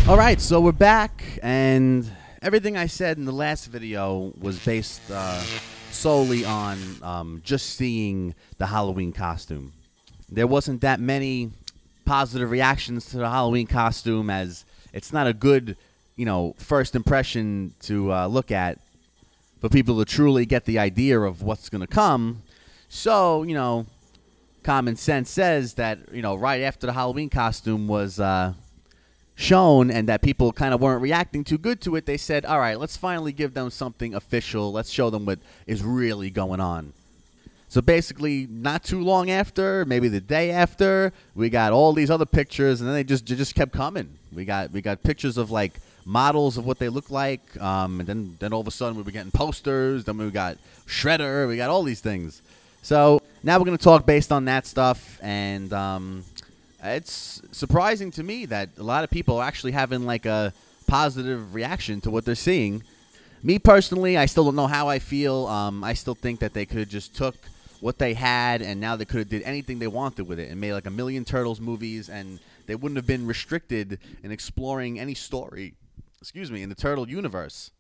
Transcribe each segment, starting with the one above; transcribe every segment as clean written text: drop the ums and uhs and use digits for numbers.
Alright, so we're back, and everything I said in the last video was based solely on just seeing the Halloween costume. There wasn't that many positive reactions to the Halloween costume, as it's not a good, first impression to look at for people to truly get the idea of what's going to come. So, common sense says that, right after the Halloween costume was shown and that people kind of weren't reacting too good to it, they said, all right, let's finally give them something official. Let's show them what is really going on. So basically, not too long after, maybe the day after, we got all these other pictures, and then they just kept coming. We got pictures of like models of what they look like, and then all of a sudden we were getting posters. Then we got Shredder. We got all these things. So now we're gonna talk based on that stuff, and it's surprising to me that a lot of people are actually having like a positive reaction to what they're seeing. Me personally, I still don't know how I feel. I still think that they could have just took what they had, and now they could have did anything they wanted with it and made like a million Turtles movies, and they wouldn't have been restricted in exploring any story, in the Turtle universe.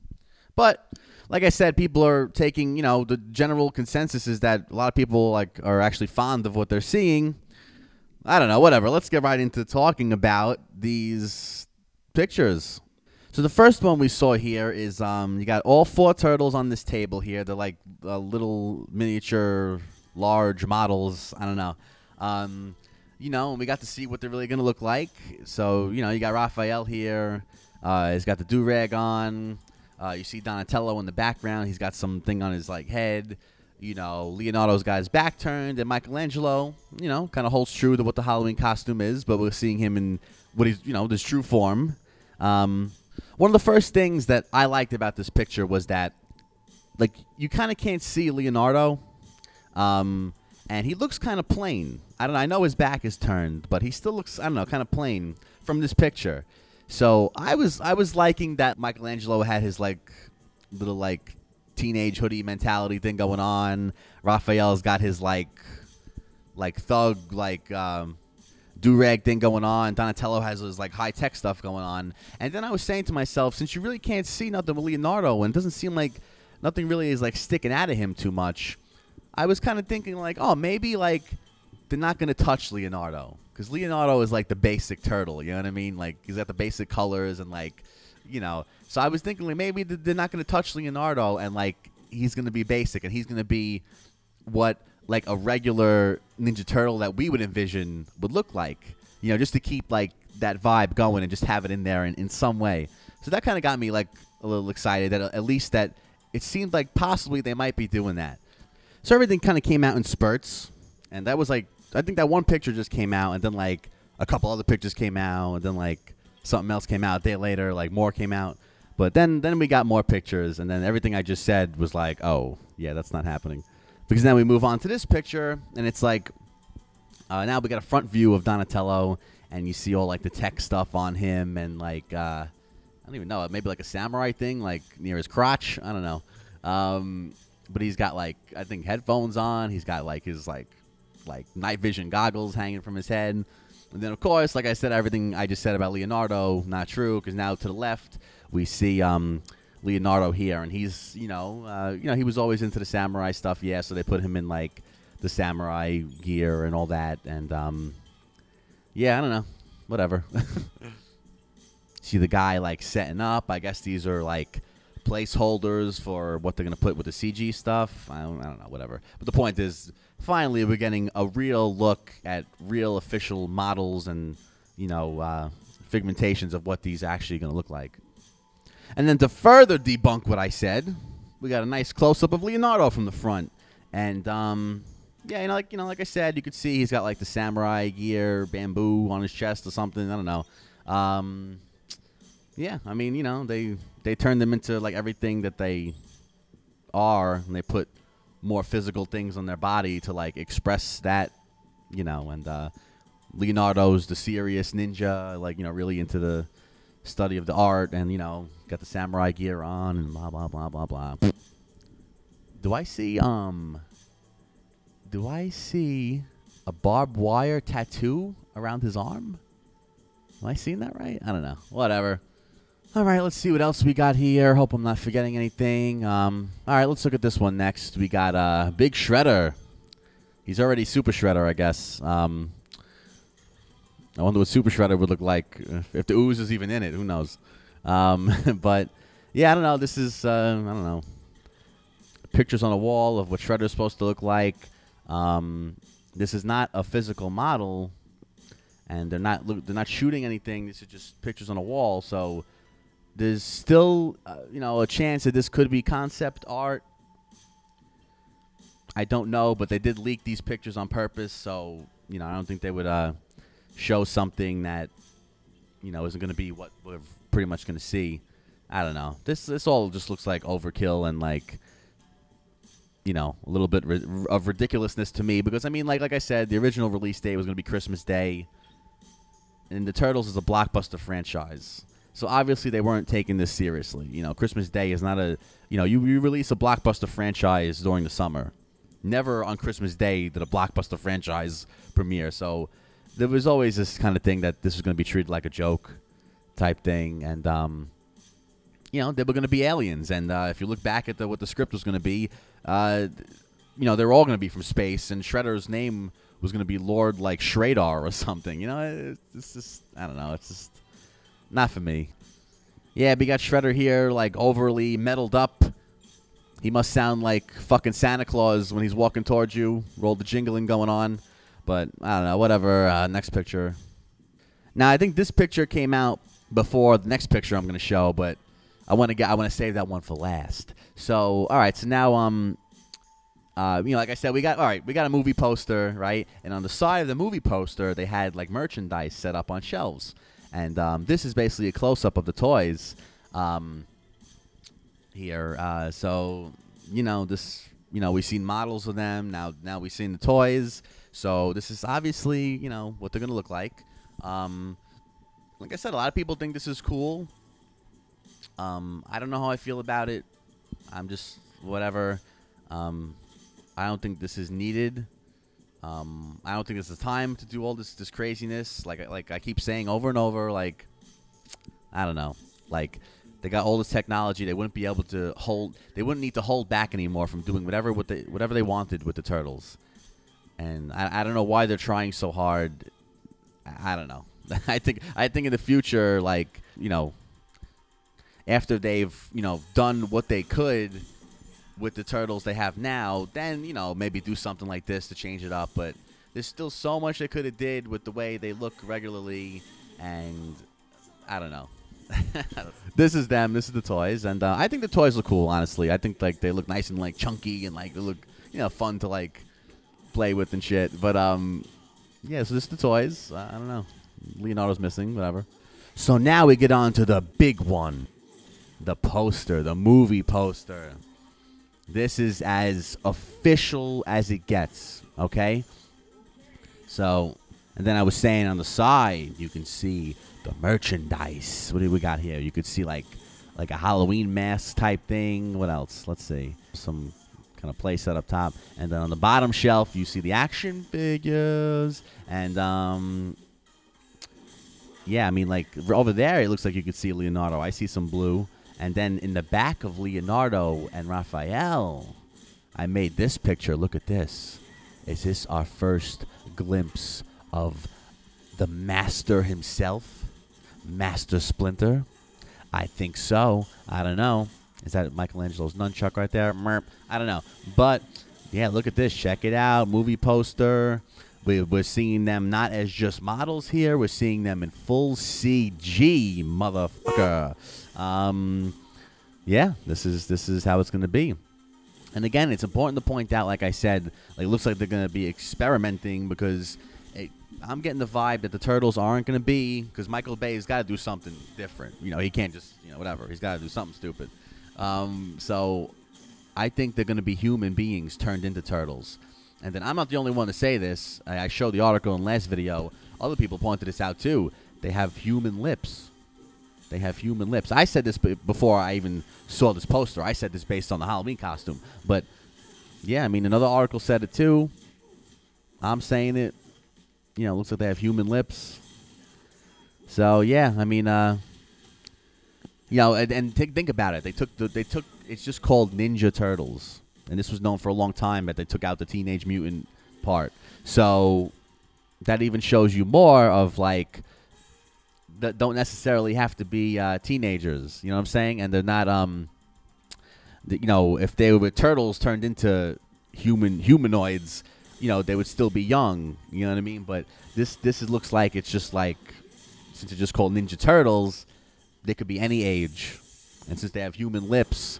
But like I said, people are taking, the general consensus is that a lot of people are actually fond of what they're seeing. I don't know, whatever. Let's get right into talking about these pictures. So the first one we saw here is you got all four turtles on this table here. They're like little miniature, large models. I don't know. And we got to see what they're really going to look like. So, you got Raphael here. He's got the do-rag on. You see Donatello in the background. He's got something on his head. Leonardo's got his back turned, and Michelangelo, kind of holds true to what the Halloween costume is, but we're seeing him in what he's, his true form. One of the first things that I liked about this picture was that, you kind of can't see Leonardo, and he looks kind of plain. I know his back is turned, but he still looks, kind of plain from this picture. So I was liking that Michelangelo had his little teenage hoodie mentality thing going on. Raphael's got his thug do-rag thing going on. Donatello has his high-tech stuff going on. And then I was saying to myself, since you really can't see nothing with Leonardo, and it doesn't seem like nothing really is sticking out of him too much, I was kind of thinking oh, maybe they're not going to touch Leonardo, because Leonardo is the basic turtle, you know what I mean? He's got the basic colors and so I was thinking maybe they're not going to touch Leonardo, and he's going to be basic, and he's going to be what a regular Ninja Turtle that we would envision would look like, just to keep that vibe going and just have it in there in some way. So that kind of got me a little excited that at least that it seemed like possibly they might be doing that. So everything kind of came out in spurts, and that was I think that one picture just came out, and then a couple other pictures came out, and then something else came out a day later, more came out. But then we got more pictures, and then everything I just said was oh, yeah, that's not happening. Because now we move on to this picture, and it's now we got a front view of Donatello, and you see all the tech stuff on him, and I don't even know, maybe a samurai thing near his crotch. I don't know. But he's got I think headphones on. He's got his night vision goggles hanging from his head. And then of course, like I said, everything I just said about Leonardo not true, because now to the left we see Leonardo here, and he's he was always into the samurai stuff, yeah. So they put him in the samurai gear and all that, and yeah, I don't know, whatever. See the guy setting up. I guess these are placeholders for what they're gonna put with the CG stuff. I don't know, whatever. But the point is, finally we're getting a real look at real official models and figmentations of what these are actually gonna look like. And then to further debunk what I said, we got a nice close-up of Leonardo from the front. And, yeah, like I said, you could see he's got, the samurai gear, bamboo on his chest or something. I don't know. Yeah, I mean, they turned them into, everything that they are, and they put more physical things on their body to, express that, and Leonardo's the serious ninja, really into the study of the art, and got the samurai gear on, and blah blah blah blah blah. Do I see a barbed wire tattoo around his arm? Am I seeing that right? I don't know. Whatever. All right, let's see what else we got here. Hope I'm not forgetting anything. All right, let's look at this one next. We got Big Shredder. He's already Super Shredder, I guess. I wonder what Super Shredder would look like if the ooze is even in it. Who knows? But, yeah, I don't know. This is, I don't know, pictures on a wall of what Shredder's supposed to look like. This is not a physical model, and they're not shooting anything. This is just pictures on a wall, so there's still, a chance that this could be concept art. I don't know, but they did leak these pictures on purpose, so, I don't think they would show something that, isn't going to be what we're pretty much going to see. I don't know. This all just looks like overkill and, like, a little bit of ridiculousness to me because, I mean, like I said, the original release date was going to be Christmas Day, and the Turtles is a blockbuster franchise. So obviously they weren't taking this seriously. Christmas Day is not a, you release a blockbuster franchise during the summer. Never on Christmas Day did a blockbuster franchise premiere. So there was always this kind of thing that this was going to be treated like a joke type thing. And, they were going to be aliens. And if you look back at what the script was going to be, they're all going to be from space. And Shredder's name was going to be Lord, like, Shradar or something. It's just, I don't know. It's just not for me. Yeah, we got Shredder here, like, overly metaled up. He must sound like fucking Santa Claus when he's walking towards you. Roll the jingling going on. But, I don't know, whatever. Next picture. Now, I think this picture came out before the next picture I'm going to show, but I want to save that one for last. So, all right, so now, like I said, we got a movie poster, right? And on the side of the movie poster, they had, like, merchandise set up on shelves. And this is basically a close-up of the toys here. So, we've seen models of them. Now we've seen the toys. So this is obviously, what they're going to look like. Like I said, a lot of people think this is cool. I don't know how I feel about it. I'm just, whatever. I don't think this is needed. I don't think it's the time to do all this craziness. Like I keep saying over and over, like, I don't know. Like, they got all this technology. They wouldn't be able to they wouldn't need to hold back anymore from doing whatever they wanted with the Turtles. And I don't know why they're trying so hard. I don't know. I think in the future, like, after they've, done what they could with the Turtles they have now, then, maybe do something like this to change it up. But there's still so much they could have did with the way they look regularly, and I don't know. This is them. This is the toys, and I think the toys look cool, honestly. I think, like, they look nice and, like, chunky, and, like, they look, fun to, like, play with and shit. But, yeah, so this is the toys. I don't know. Leonardo's missing, whatever. So now we get on to the big one. The poster, the movie poster. This is as official as it gets, okay? So, and then I was saying on the side, you can see the merchandise. What do we got here? You could see like a Halloween mask type thing. What else? Let's see. Some kind of play set up top. And then on the bottom shelf, you see the action figures. And, yeah, I mean, like, over there, it looks like you could see Leonardo. I see some blue. And then in the back of Leonardo and Raphael, I made this picture. Look at this. Is this our first glimpse of the master himself? Master Splinter? I think so. I don't know. Is that Michelangelo's nunchuck right there? Merp. I don't know. But, yeah, look at this. Check it out. Movie poster. We're seeing them not as just models here. We're seeing them in full CG, motherfucker. Yeah, this is how it's going to be. And again, it's important to point out, like I said, like, it looks like they're going to be experimenting because I'm getting the vibe that the Turtles aren't going to be, because Michael Bay's got to do something different. He can't just, whatever. He's got to do something stupid. So I think they're going to be human beings turned into Turtles. And then I'm not the only one to say this. I showed the article in the last video. Other people pointed this out too. They have human lips. They have human lips. I said this before I even saw this poster. I said this based on the Halloween costume. But, yeah, I mean, another article said it too. I'm saying it. Looks like they have human lips. So yeah, I mean, you know, and think about it. They took it's just called Ninja Turtles, and this was known for a long time that they took out the Teenage Mutant part. So that even shows you more of like that don't necessarily have to be teenagers. You know what I'm saying? And they're not you know, if they were turtles turned into humanoids, you know, they would still be young. You know what I mean? But this looks like it's just like, since it's just called Ninja Turtles, they could be any age, and since they have human lips,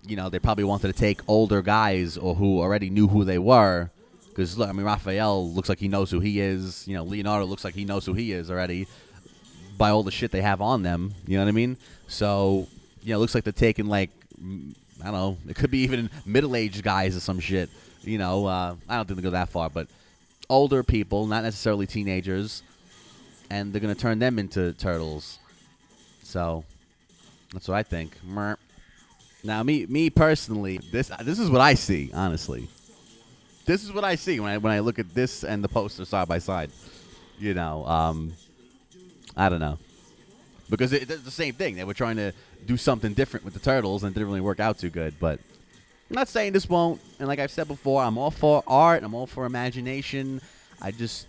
you know, they probably wanted to take older guys or who already knew who they were. Because look, I mean, Raphael looks like he knows who he is. You know, Leonardo looks like he knows who he is already by all the shit they have on them. You know what I mean? So, you know, it looks like they're taking like, I don't know, it could be even middle-aged guys or some shit. You know, I don't think they go that far, but older people, not necessarily teenagers, and they're gonna turn them into turtles. So that's what I think. Now, me personally, this is what I see. Honestly, this is what I see when I look at this and the poster side by side. You know, I don't know, because it's the same thing. They were trying to do something different with the turtles and it didn't really work out too good. But I'm not saying this won't. And like I've said before, I'm all for art. I'm all for imagination. I just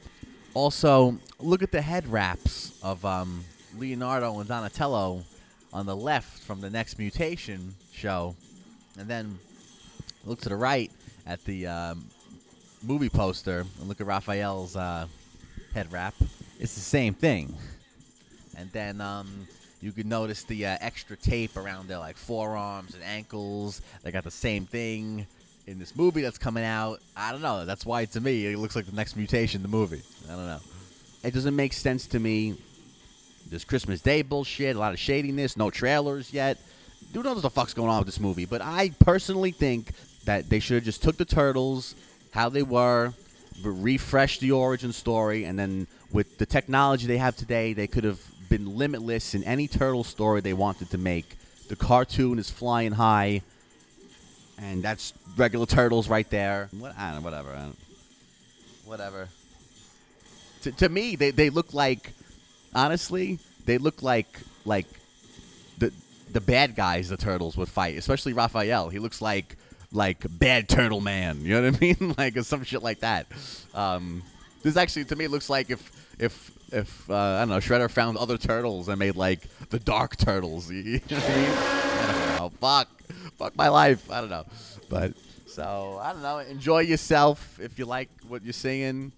also look at the head wraps of Leonardo and Donatello on the left from the Next Mutation show, and then look to the right at the movie poster and look at Raphael's head wrap. It's the same thing. And then you can notice the extra tape around their like forearms and ankles. They got the same thing in this movie that's coming out. I don't know. That's why, to me, it looks like the Next Mutation, the movie. I don't know. It doesn't make sense to me. This Christmas Day bullshit, a lot of shadiness, no trailers yet. Who knows what the fuck's going on with this movie? But I personally think that they should have just took the Turtles, how they were, refreshed the origin story, and then with the technology they have today, they could have been limitless in any Turtle story they wanted to make. The cartoon is flying high, and that's regular Turtles right there. I don't know, whatever. Whatever. To me, they look like, honestly, they look like the bad guys the Turtles would fight, especially Raphael. He looks like bad Turtle Man. You know what I mean? Like some shit like that. This actually, to me, looks like if I don't know, Shredder found other turtles and made like the Dark Turtles. You know what I mean? I don't know. Fuck my life. I don't know. But so I don't know. Enjoy yourself if you like what you're seeing.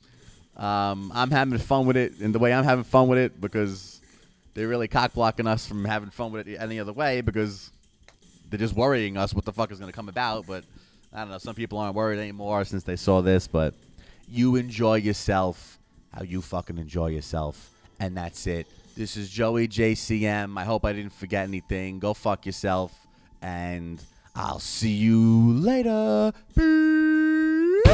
I'm having fun with it, and the way I'm having fun with it, because they're really cock blocking us from having fun with it any other way, because they're just worrying us what the fuck is going to come about. But I don't know, some people aren't worried anymore since they saw this. But you enjoy yourself how you fucking enjoy yourself, and that's it. This is Joey JcM. I hope I didn't forget anything. Go fuck yourself, and I'll see you later. Peace.